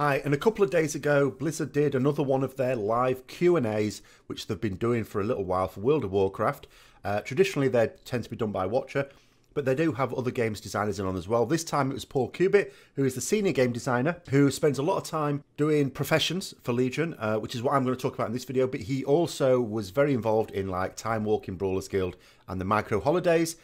Hi, and a couple of days ago, Blizzard did another one of their live Q&As, which they've been doing for a little while for World of Warcraft. Traditionally, they tend to be done by Watcher, but they do have other games designers in on as well. This time it was Paul Cubitt, who is the senior game designer, who spends a lot of time doing professions for Legion, which is what I'm going to talk about in this video. But he also was very involved in like Time Walking Brawlers Guild and the Micro Holidays,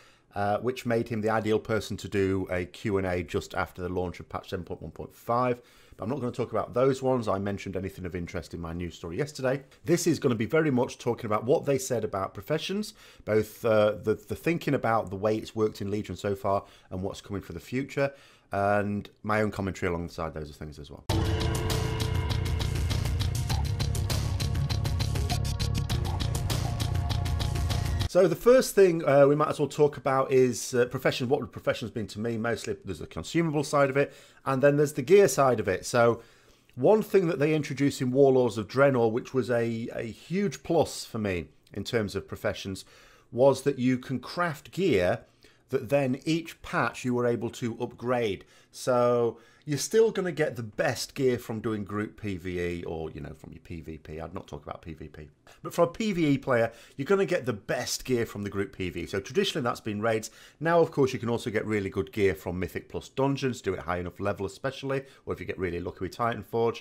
which made him the ideal person to do a Q&A just after the launch of patch 7.1.5. But I'm not going to talk about those ones. I mentioned anything of interest in my news story yesterday. This is going to be very much talking about what they said about professions, both the thinking about the way it's worked in Legion so far and what's coming for the future, and my own commentary alongside those things as well. So the first thing we might as well talk about is professions. What would professions been to me? Mostly there's the consumable side of it, and then there's the gear side of it. So one thing that they introduced in Warlords of Draenor, which was a huge plus for me in terms of professions, was that you can craft gear that then each patch you were able to upgrade. So you're still going to get the best gear from doing group PvE or, you know, from your PvP. I'd not talk about PvP. But for a PvE player, you're going to get the best gear from the group PvE. So traditionally that's been raids. Now, of course, you can also get really good gear from Mythic Plus dungeons, do it high enough level especially, or if you get really lucky with Titanforge.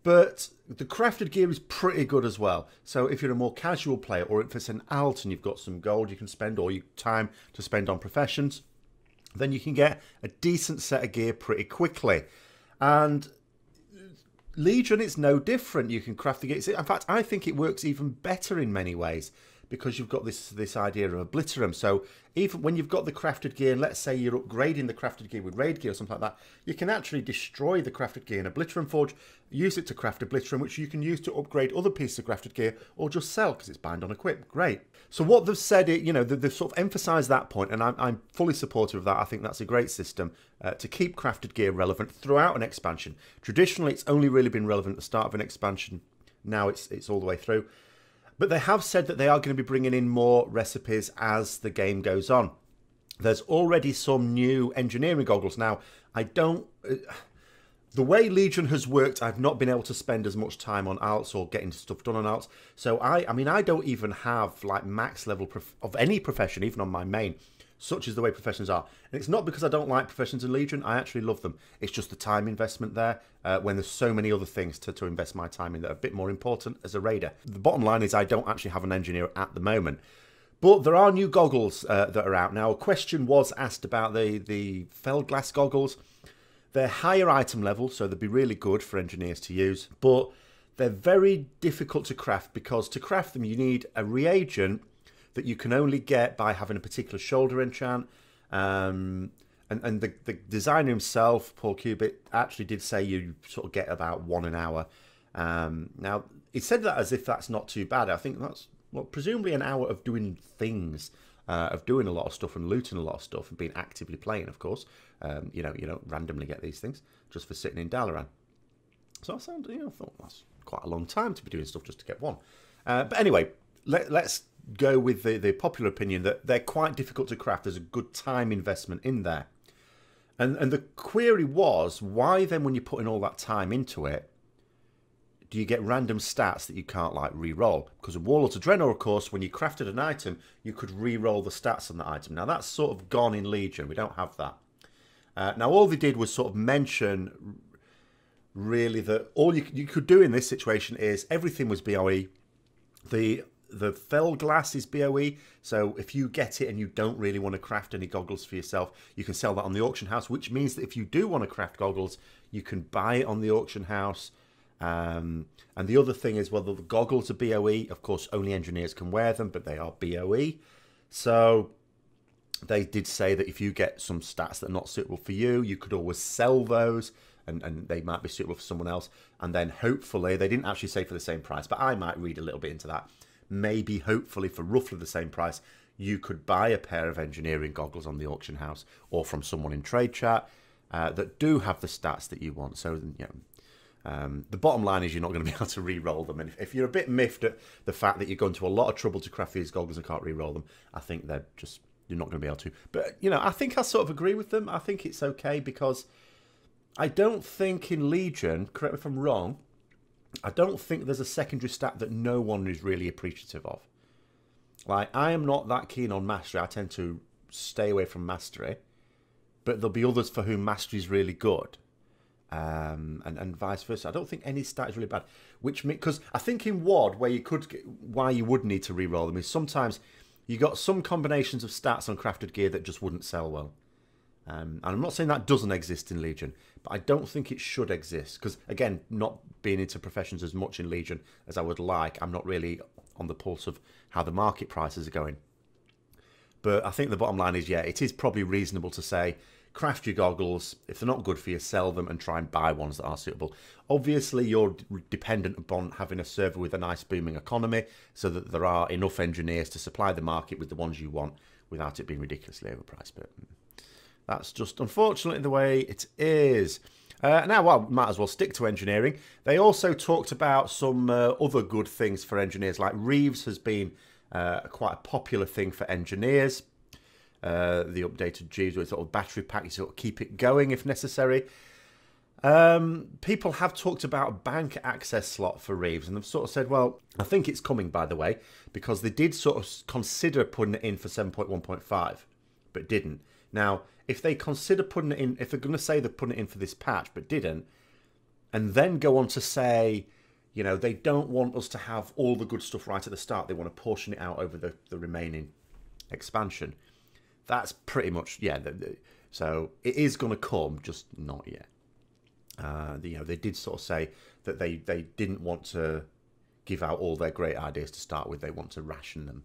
But the crafted gear is pretty good as well. So if you're a more casual player, or if it's an alt and you've got some gold you can spend or time to spend on professions, then you can get a decent set of gear pretty quickly. And Legion is no different. You can craft the gear. In fact, I think it works even better in many ways, because you've got this idea of obliterum. So even when you've got the crafted gear, and let's say you're upgrading the crafted gear with raid gear or something like that, you can actually destroy the crafted gear in Obliterum Forge, use it to craft Obliterum, which you can use to upgrade other pieces of crafted gear or just sell because it's bind on equip. Great. So what they've said, you know, they've sort of emphasised that point, and I'm fully supportive of that. I think that's a great system to keep crafted gear relevant throughout an expansion. Traditionally, it's only really been relevant at the start of an expansion. Now it's all the way through. But they have said that they are going to be bringing in more recipes as the game goes on. There's already some new engineering goggles. Now, the way Legion has worked, I've not been able to spend as much time on alts or getting stuff done on alts. So I mean, I don't even have like max level of any profession, even on my main, such as the way professions are. And it's not because I don't like professions in Legion. I actually love them. It's just the time investment there when there's so many other things to invest my time in that are a bit more important as a raider. The bottom line is I don't actually have an engineer at the moment. But there are new goggles that are out now. A question was asked about the Feldglass goggles. They're higher item level, so they'd be really good for engineers to use. But they're very difficult to craft, because to craft them you need a reagent that you can only get by having a particular shoulder enchant. And the designer himself, Paul Cubitt, actually did say you sort of get about 1 an hour. Now, he said that as if that's not too bad. I think that's, well, presumably an hour of doing things, of doing a lot of stuff and looting a lot of stuff and being actively playing, of course. You know, you don't randomly get these things just for sitting in Dalaran. So I thought that's quite a long time to be doing stuff just to get 1. But anyway, let's go with the popular opinion that they're quite difficult to craft. There's a good time investment in there. And the query was, why then, when you're putting all that time into it, do you get random stats that you can't like re-roll? Because in Warlords of Draenor, of course, when you crafted an item, you could re-roll the stats on that item. Now that's sort of gone in Legion. We don't have that. Now all they did was sort of mention really that all you could do in this situation is everything was BOE. The Feldglass is BOE, so if you get it and you don't really want to craft any goggles for yourself, you can sell that on the auction house, which means that if you do want to craft goggles, you can buy it on the auction house. And the other thing is, well, the goggles are BOE. Of course, only engineers can wear them, but they are BOE. So they did say that if you get some stats that are not suitable for you, you could always sell those, and they might be suitable for someone else. And then hopefully, they didn't actually say for the same price, but I might read a little bit into that. Maybe, hopefully, for roughly the same price, you could buy a pair of engineering goggles on the auction house or from someone in trade chat that do have the stats that you want. So, you know, the bottom line is you're not going to be able to re-roll them. And if you're a bit miffed at the fact that you're going to a lot of trouble to craft these goggles and can't re-roll them, I think you're not going to be able to. But, you know, I think I sort of agree with them. I think it's okay, because I don't think in Legion, correct me if I'm wrong, I don't think there's a secondary stat that no one is really appreciative of. Like, I am not that keen on Mastery. I tend to stay away from Mastery. But there'll be others for whom Mastery is really good. And vice versa. I don't think any stat is really bad. Because I think in WOD, why you would need to re-roll them is sometimes you got some combinations of stats on crafted gear that just wouldn't sell well. And I'm not saying that doesn't exist in Legion, but I don't think it should exist. Because, again, not being into Professions as much in Legion as I would like, I'm not really on the pulse of how the market prices are going. But I think the bottom line is, yeah, it is probably reasonable to say, craft your goggles. If they're not good for you, sell them and try and buy ones that are suitable. Obviously, you're dependent upon having a server with a nice booming economy so that there are enough engineers to supply the market with the ones you want without it being ridiculously overpriced. But that's just, unfortunately, the way it is. Now, well, might as well stick to engineering. They also talked about some other good things for engineers, like Reeves has been quite a popular thing for engineers. The updated Jeeves with sort of battery pack, you sort of keep it going if necessary. People have talked about a bank access slot for Reeves, and they've sort of said, well, I think it's coming, by the way, because they did sort of consider putting it in for 7.1.5, but didn't. Now, if they consider putting it in, if they're going to say they're putting it in for this patch, but didn't, and then go on to say, you know, they don't want us to have all the good stuff right at the start, they want to portion it out over the remaining expansion. That's pretty much, yeah, so it is going to come, just not yet. You know, they did sort of say that they didn't want to give out all their great ideas to start with. They want to ration them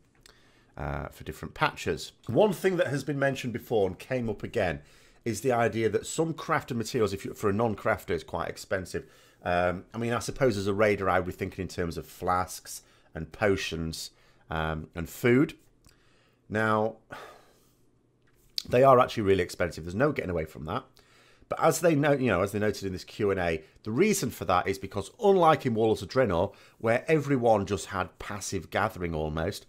for different patches. One thing that has been mentioned before and came up again is the idea that some crafted materials, for a non-crafter, is quite expensive. I mean, I suppose as a raider, I would be thinking in terms of flasks and potions and food. Now, they are actually really expensive. There's no getting away from that. But as they know, you know, as they noted in this Q&A, the reason for that is because unlike in Warlords of Draenor, where everyone just had passive gathering almost,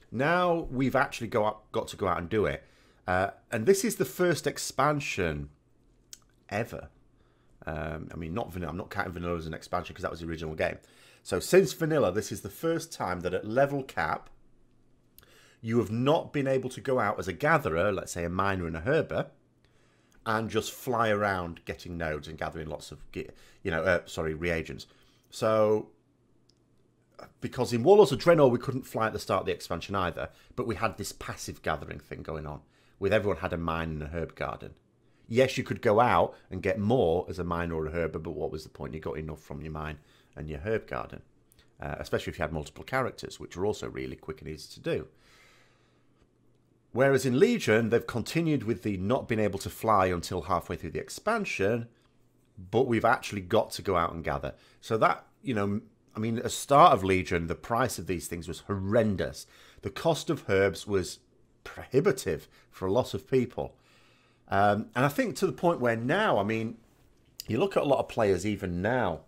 now we've actually got to go out and do it. And this is the first expansion ever. I mean, not vanilla. I'm not counting vanilla as an expansion because that was the original game. So since vanilla, this is the first time that at level cap, you have not been able to go out as a gatherer, let's say a miner and a herber, and just fly around getting nodes and gathering lots of, reagents. So, because in Warlords of Draenor we couldn't fly at the start of the expansion either, but we had this passive gathering thing going on, with everyone had a mine and a herb garden. Yes, you could go out and get more as a miner or a herber, but what was the point? You got enough from your mine and your herb garden, especially if you had multiple characters, which are also really quick and easy to do. Whereas in Legion, they've continued with the not being able to fly until halfway through the expansion, but we've actually got to go out and gather. So that, you know, I mean, at the start of Legion, the price of these things was horrendous. The cost of herbs was prohibitive for a lot of people. And I think to the point where now, I mean, you look at a lot of players even now,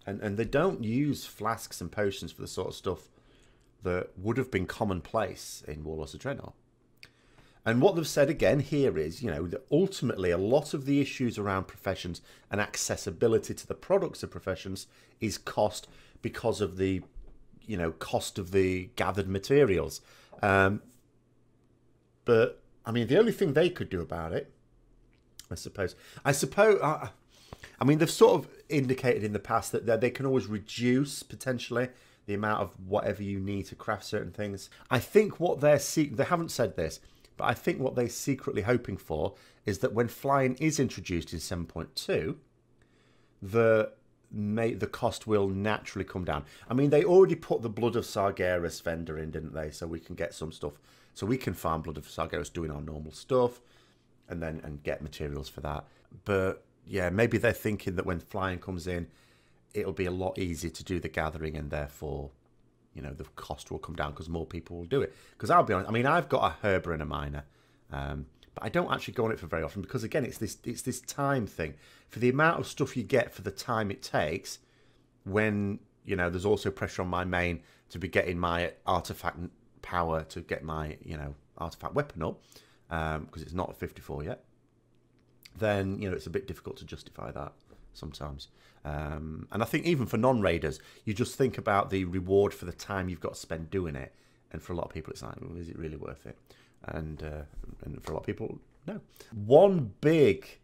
and they don't use flasks and potions for the sort of stuff that would have been commonplace in Warlords of Draenor. And what they've said again here is, you know, that ultimately a lot of the issues around Professions and accessibility to the products of Professions is cost because of the, you know, cost of the gathered materials. But, I mean, the only thing they could do about it, I suppose, I mean, they've sort of indicated in the past that they can always reduce, potentially, the amount of whatever you need to craft certain things. I think what they haven't said this, but I think what they're secretly hoping for is that when flying is introduced in 7.2, the cost will naturally come down. I mean, they already put the Blood of Sargeras vendor in, didn't they? So we can get some stuff. So we can farm Blood of Sargeras doing our normal stuff and get materials for that. But yeah, maybe they're thinking that when flying comes in, it'll be a lot easier to do the gathering and therefore, you know, the cost will come down because more people will do it. Because I'll be honest, I mean, I've got a herber and a miner, but I don't actually go on it for very often because, again, it's this time thing. For the amount of stuff you get for the time it takes, when, you know, there's also pressure on my main to be getting my artifact power to get my, you know, artifact weapon up, because it's not at 54 yet. then, you know, it's a bit difficult to justify that sometimes. And I think even for non-raiders, you just think about the reward for the time you've got to spend doing it. And for a lot of people, it's like, well, is it really worth it? And for a lot of people, no. One big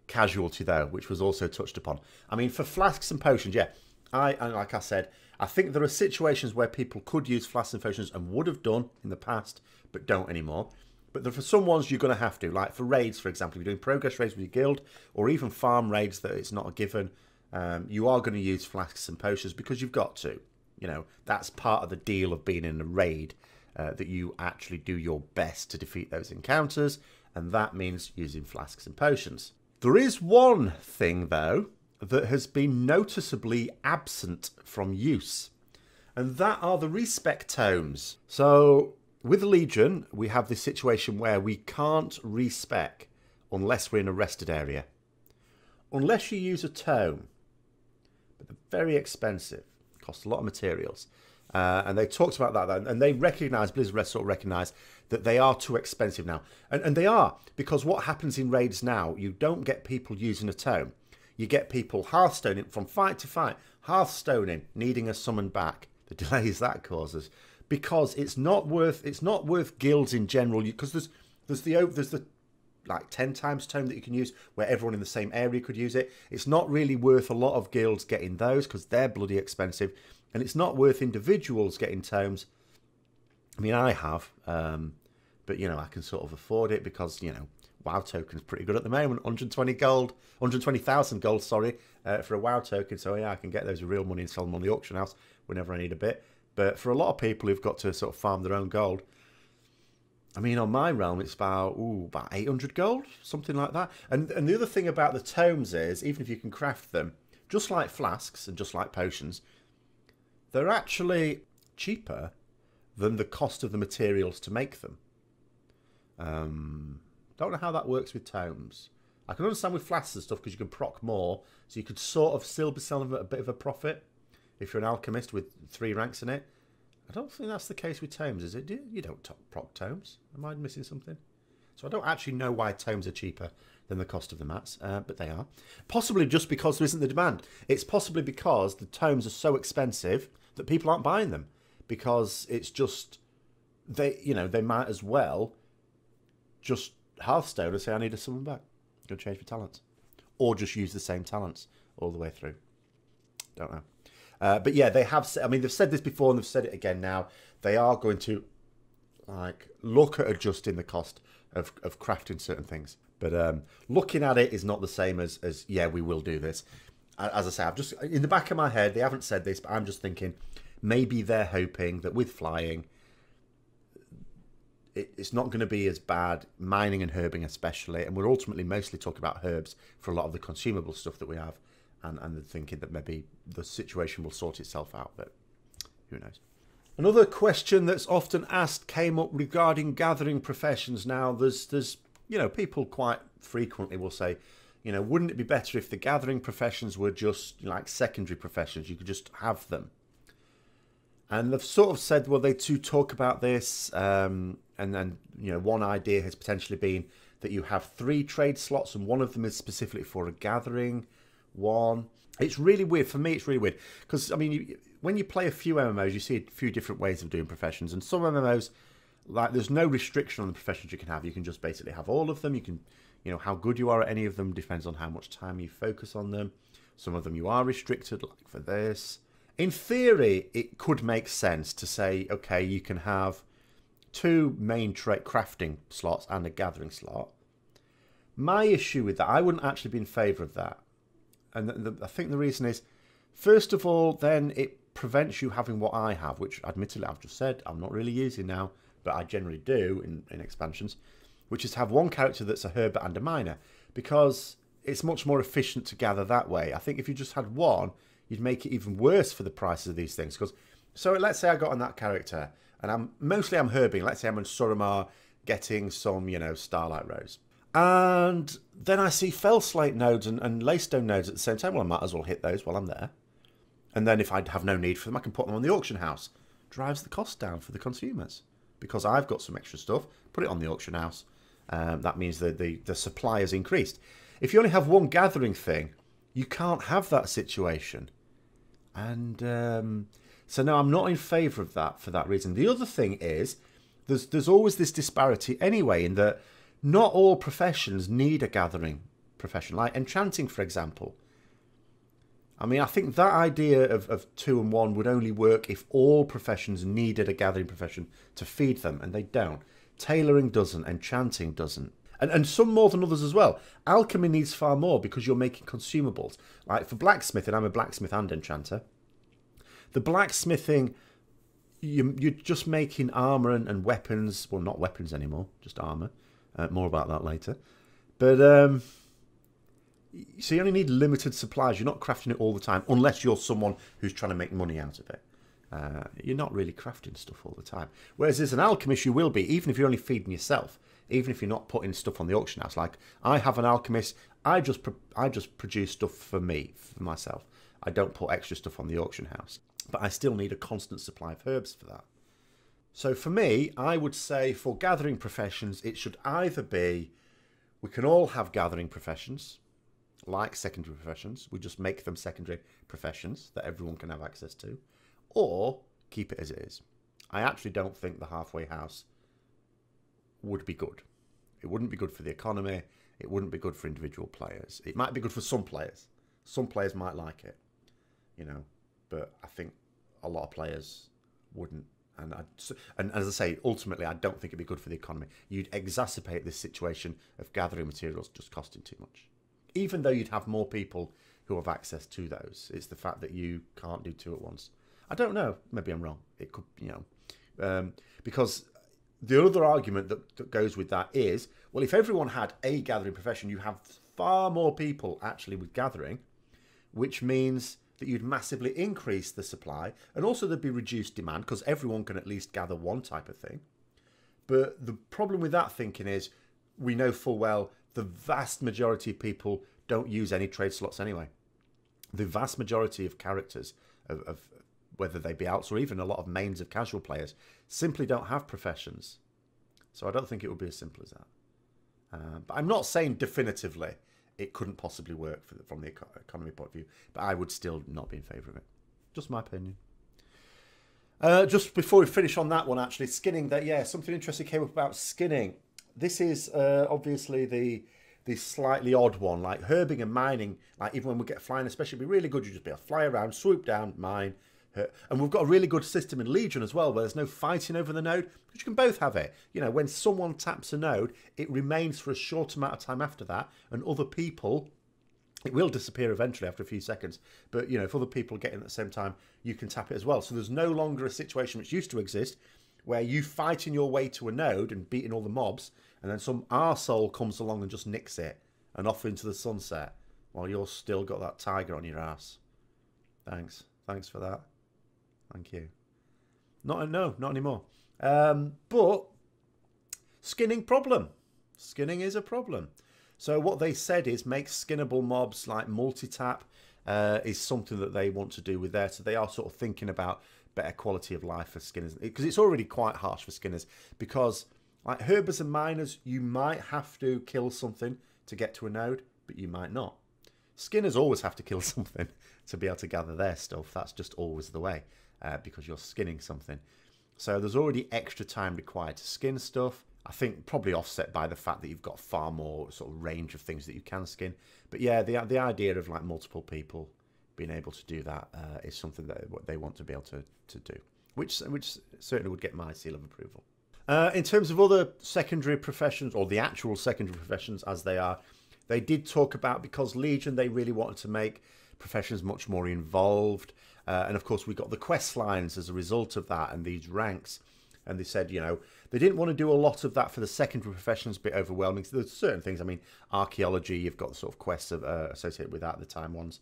casualty, though, which was also touched upon. I mean, for flasks and potions, yeah, like I said, I think there are situations where people could use flasks and potions and would have done in the past, but don't anymore. But for some ones, you're going to have to. Like for raids, for example, if you're doing progress raids with your guild, or even farm raids that it's not a given, you are going to use flasks and potions because you've got to. You know, that's part of the deal of being in a raid, that you actually do your best to defeat those encounters, and that means using flasks and potions. There is one thing, though, that has been noticeably absent from use, and that are the respec tomes. So with Legion, we have this situation where we can't respec unless we're in a rested area. Unless you use a tome. But they're very expensive. Cost a lot of materials. And they talked about that, and they recognise, Blizzard sort of recognise, that they are too expensive now. And they are, because what happens in raids now, you don't get people using a tome. You get people hearthstoning from fight to fight, hearthstoning, needing a summon back. The delays that causes, because it's not worth guilds in general. Because there's the like 10 times tome that you can use where everyone in the same area could use it. It's not really worth a lot of guilds getting those because they're bloody expensive, and it's not worth individuals getting tomes. I mean, I have, but you know, I can sort of afford it because, you know, WoW token's pretty good at the moment. 120 gold, 120,000 gold, sorry, for a WoW token. So yeah, I can get those with real money and sell them on the auction house whenever I need a bit. But for a lot of people who've got to sort of farm their own gold, I mean, on my realm, it's about 800 gold, something like that. And the other thing about the tomes is, even if you can craft them, just like flasks and just like potions, they're actually cheaper than the cost of the materials to make them. Don't know how that works with tomes. I can understand with flasks and stuff because you can proc more, so you could sort of still be selling at a bit of a profit if you're an alchemist with 3 ranks in it. I don't think that's the case with tomes, is it? You don't proc tomes. Am I missing something? So I don't actually know why tomes are cheaper than the cost of the mats, but they are. Possibly just because there isn't the demand. It's possibly because the tomes are so expensive that people aren't buying them, because it's just they might as well just Hearthstone and say, I need a summon back. Go change my talents, or just use the same talents all the way through. Don't know. But yeah, they have. I mean, they've said this before and they've said it again now. They are going to look at adjusting the cost of crafting certain things. But looking at it is not the same as yeah, we will do this. As I say, I've just in the back of my head, they haven't said this, but I'm just thinking maybe they're hoping that with flying, it's not going to be as bad, mining and herbing especially, and we're ultimately mostly talking about herbs for a lot of the consumable stuff that we have. And they're thinking that maybe the situation will sort itself out, but who knows. Another question that's often asked came up regarding gathering professions. Now, there's people quite frequently will say, wouldn't it be better if the gathering professions were just like secondary professions? You could just have them. And they've sort of said, well, they do talk about this, and then one idea has potentially been that you have 3 trade slots, and one of them is specifically for a gathering. One, it's really weird for me. It's really weird because I mean, when you play a few MMOs, you see a few different ways of doing professions, and some MMOs, like, there's no restriction on the professions you can have. You can just basically have all of them. You can, how good you are at any of them depends on how much time you focus on them. Some of them you are restricted, like for this. In theory, it could make sense to say, okay, you can have 2 main crafting slots and a gathering slot. My issue with that, I wouldn't actually be in favour of that. And I think the reason is, first of all, then it prevents you having what I have, which admittedly I've just said I'm not really using now, but I generally do in expansions, which is to have one character that's a herber and a miner, because it's much more efficient to gather that way. I think if you just had one, you'd make it even worse for the prices of these things. So let's say I got on that character, and I'm herbing. Let's say I'm in Suramar getting some, Starlight Rose. And then I see Fell Slate nodes and Laystone nodes at the same time. Well, I might as well hit those while I'm there. And then if I have no need for them, I can put them on the auction house. Drives the cost down for the consumers. Because I've got some extra stuff, put it on the auction house. That means that the supply has increased. If you only have one gathering thing, you can't have that situation. And so no, I'm not in favour of that for that reason. The other thing is, there's always this disparity anyway, in that not all professions need a gathering profession. Like enchanting, for example. I mean, I think that idea of 2 and 1 would only work if all professions needed a gathering profession to feed them, and they don't. Tailoring doesn't, enchanting doesn't. And some more than others as well. Alchemy needs far more because you're making consumables. Like for blacksmithing, I'm a blacksmith and enchanter. The blacksmithing, you're just making armour and weapons. Well, not weapons anymore, just armour. More about that later. But, so you only need limited supplies. You're not crafting it all the time, unless you're someone who's trying to make money out of it. You're not really crafting stuff all the time. Whereas as an alchemist, you will be, even if you're only feeding yourself. Even if you're not putting stuff on the auction house. Like, I have an alchemist, I just produce stuff for me, for myself. I don't put extra stuff on the auction house. But I still need a constant supply of herbs for that. So for me, I would say for gathering professions, it should either be, we can all have gathering professions, like secondary professions. We just make them secondary professions that everyone can have access to. Or keep it as it is. I actually don't think the halfway house would be good. It wouldn't be good for the economy. It wouldn't be good for individual players. It might be good for some players. Some players might like it, you know, but I think a lot of players wouldn't. And as I say, ultimately, I don't think it'd be good for the economy. You'd exacerbate this situation of gathering materials just costing too much. Even though you'd have more people who have access to those. It's the fact that you can't do 2 at once. I don't know. Maybe I'm wrong. It could, you know, because the other argument that goes with that is, well, if everyone had a gathering profession, you have far more people actually with gathering, which means that you'd massively increase the supply, and also there'd be reduced demand because everyone can at least gather one type of thing. But the problem with that thinking is, we know full well the vast majority of people don't use any trade slots anyway. The vast majority of characters, of whether they be outs or even a lot of mains of casual players, simply don't have professions. So I don't think it would be as simple as that. But I'm not saying definitively it couldn't possibly work from the economy point of view, but I would still not be in favour of it. Just my opinion. Just before we finish on that one, actually, skinning, something interesting came up about skinning. This is obviously the slightly odd one, like herbing and mining, like even when we get flying especially, it'd be really good. You just be able to fly around, swoop down, mine. And we've got a really good system in Legion as well, where there's no fighting over the node, because you can both have it. You know, when someone taps a node, it remains for a short amount of time after that, and other people, it will disappear eventually after a few seconds. But, you know, if other people get in at the same time, you can tap it as well. So there's no longer a situation which used to exist, where you fighting your way to a node and beating all the mobs, and then some arsehole comes along and just nicks it, and off into the sunset, while you're still got that tiger on your ass. Thanks. Thanks for that. Thank you. No, not anymore. But skinning problem. Skinning is a problem. So what they said is make skinnable mobs like multi-tap is something that they want to do with there. So they are sort of thinking about better quality of life for skinners, because it's already quite harsh for skinners, because like herbers and miners, you might have to kill something to get to a node, but you might not. Skinners always have to kill something to be able to gather their stuff. That's just always the way. Because you're skinning something. So there's already extra time required to skin stuff. I think probably offset by the fact that you've got far more sort of range of things that you can skin. But yeah, the idea of like multiple people being able to do that is something that they want to be able to do, which certainly would get my seal of approval. In terms of other secondary professions, or the actual secondary professions as they are, they did talk about, because Legion, they really wanted to make professions much more involved. And of course, we got the quest lines as a result of that, and these ranks. And they said, you know, they didn't want to do a lot of that for the secondary professions, a bit overwhelming. So there's certain things. I mean, archaeology, you've got the sort of quests associated with that, the time ones.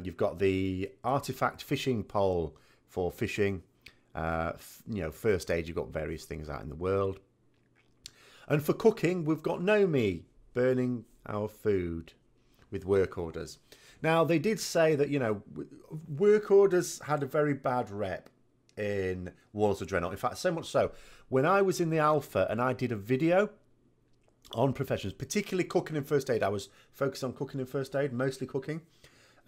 You've got the artifact fishing pole for fishing. You know, first aid, you've got various things out in the world. And for cooking, we've got Nomi burning our food with work orders. Now, they did say that, you know, work orders had a very bad rep in Wars of Draenor. In fact, so much so, when I was in the alpha and I did a video on Professions, particularly cooking and first aid. I was focused on cooking and first aid, mostly cooking.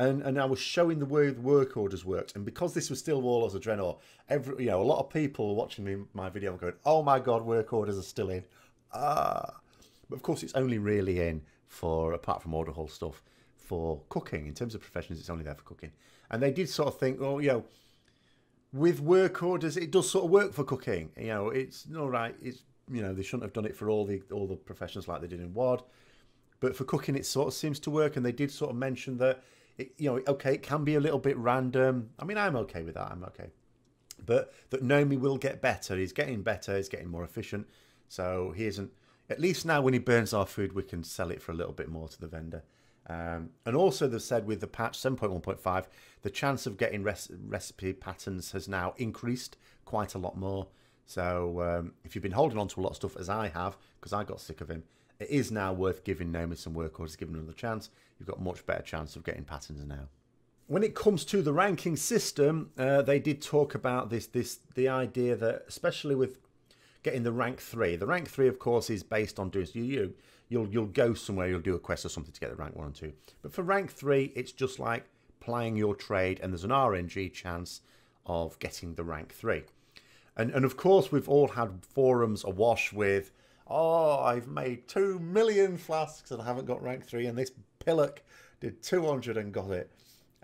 And I was showing the way the work orders worked. And because this was still all as Adrenor, a lot of people watching my video were going, oh my God, work orders are still in. But of course, it's only really in for, apart from order hall stuff, for cooking. In terms of Professions, it's only there for cooking. And they did sort of think, well, with work orders, it does sort of work for cooking. It's all right. It's, they shouldn't have done it for all the professions like they did in WOD. But for cooking, it sort of seems to work. And they did sort of mention that, okay, it can be a little bit random. I mean, I'm okay with that. I'm okay. But that Nomi will get better. He's getting better. He's getting more efficient. So he isn't, at least now when he burns our food, we can sell it for a little bit more to the vendor. And also they've said with the patch 7.1.5, the chance of getting recipe patterns has now increased quite a lot more. So if you've been holding on to a lot of stuff, as I have, because I got sick of him, it is now worth giving Nomi some work orders, giving him another chance. You've got a much better chance of getting patterns now. When it comes to the ranking system, they did talk about the idea that, especially with getting the rank 3. The rank 3, of course, is based on doing you'll go somewhere, you'll do a quest or something to get the rank 1 and 2. But for rank 3, it's just like plying your trade, and there's an RNG chance of getting the rank 3. And of course, we've all had forums awash with, oh, I've made 2 million flasks and I haven't got rank 3, and this pillock did 200 and got it.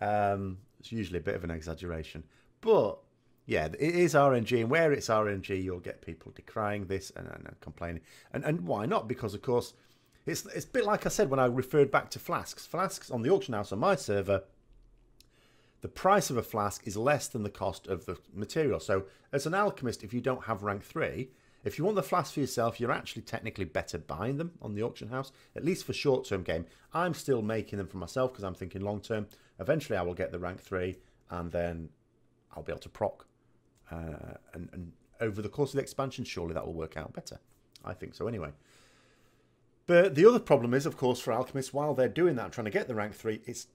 It's usually a bit of an exaggeration, but yeah, it is RNG, and where it's RNG, you'll get people decrying this and complaining. And why not? Because, of course, it's a bit like I said when I referred back to flasks. Flasks on the auction house on my server, the price of a flask is less than the cost of the material. So as an alchemist, if you don't have rank 3, if you want the flask for yourself, you're actually technically better buying them on the auction house, at least for short-term game. I'm still making them for myself because I'm thinking long-term. Eventually, I will get the rank 3, and then I'll be able to proc. And over the course of the expansion, surely that will work out better. I think so anyway. But the other problem is, of course, for alchemists, while they're doing that and trying to get the rank 3, it's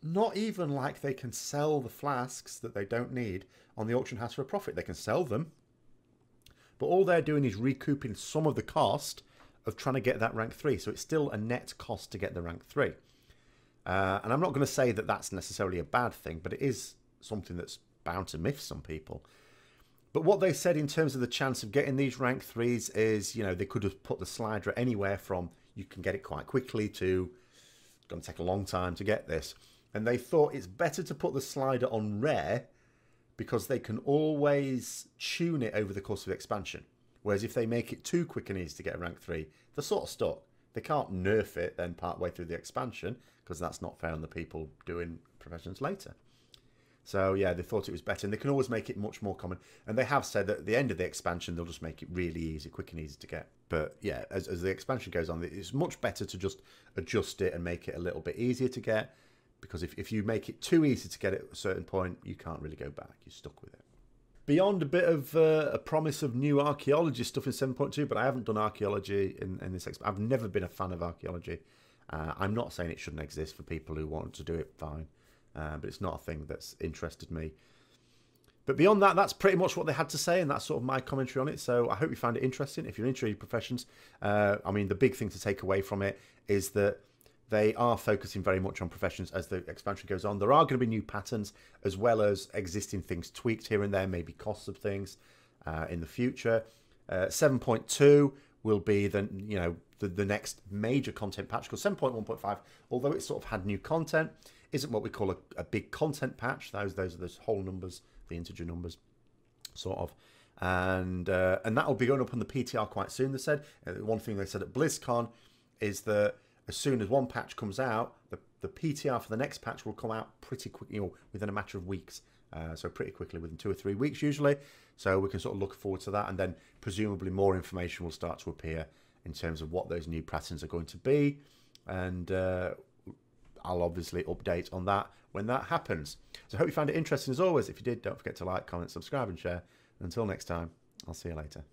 not even like they can sell the flasks that they don't need on the auction house for a profit. They can sell them, but all they're doing is recouping some of the cost of trying to get that rank 3. So it's still a net cost to get the rank 3. And I'm not going to say that that's necessarily a bad thing, but it is something that's bound to miff some people. But what they said in terms of the chance of getting these rank 3s is, they could have put the slider anywhere from you can get it quite quickly to it's going to take a long time to get this. And they thought it's better to put the slider on rare because they can always tune it over the course of the expansion. Whereas if they make it too quick and easy to get a rank 3, they're sort of stuck. They can't nerf it then part way through the expansion because that's not fair on the people doing Professions later. So yeah, they thought it was better, and they can always make it much more common. And they have said that at the end of the expansion, they'll just make it really easy, quick and easy to get. But yeah, as the expansion goes on, it's much better to just adjust it and make it a little bit easier to get. Because if you make it too easy to get at a certain point, you can't really go back. You're stuck with it. Beyond a bit of a promise of new archaeology stuff in 7.2, but I haven't done archaeology in this expansion. I've never been a fan of archaeology. I'm not saying it shouldn't exist for people who want to do it, fine. But it's not a thing that's interested me. But beyond that, that's pretty much what they had to say, and that's sort of my commentary on it. So I hope you found it interesting. If you're into your Professions, I mean, the big thing to take away from it is that they are focusing very much on Professions as the expansion goes on. There are going to be new patterns as well as existing things tweaked here and there, maybe costs of things in the future. 7.2 will be the next major content patch, because 7.1.5, although it sort of had new content, isn't what we call a big content patch. Those are those whole numbers, the integer numbers, sort of. And that will be going up on the PTR quite soon, they said. One thing they said at BlizzCon is that as soon as one patch comes out, the PTR for the next patch will come out pretty quick, within a matter of weeks. So pretty quickly, within 2 or 3 weeks usually. So we can sort of look forward to that, and then presumably more information will start to appear in terms of what those new patterns are going to be. And I'll obviously update on that when that happens. So I hope you found it interesting as always. If you did, don't forget to like, comment, subscribe and share. And until next time, I'll see you later.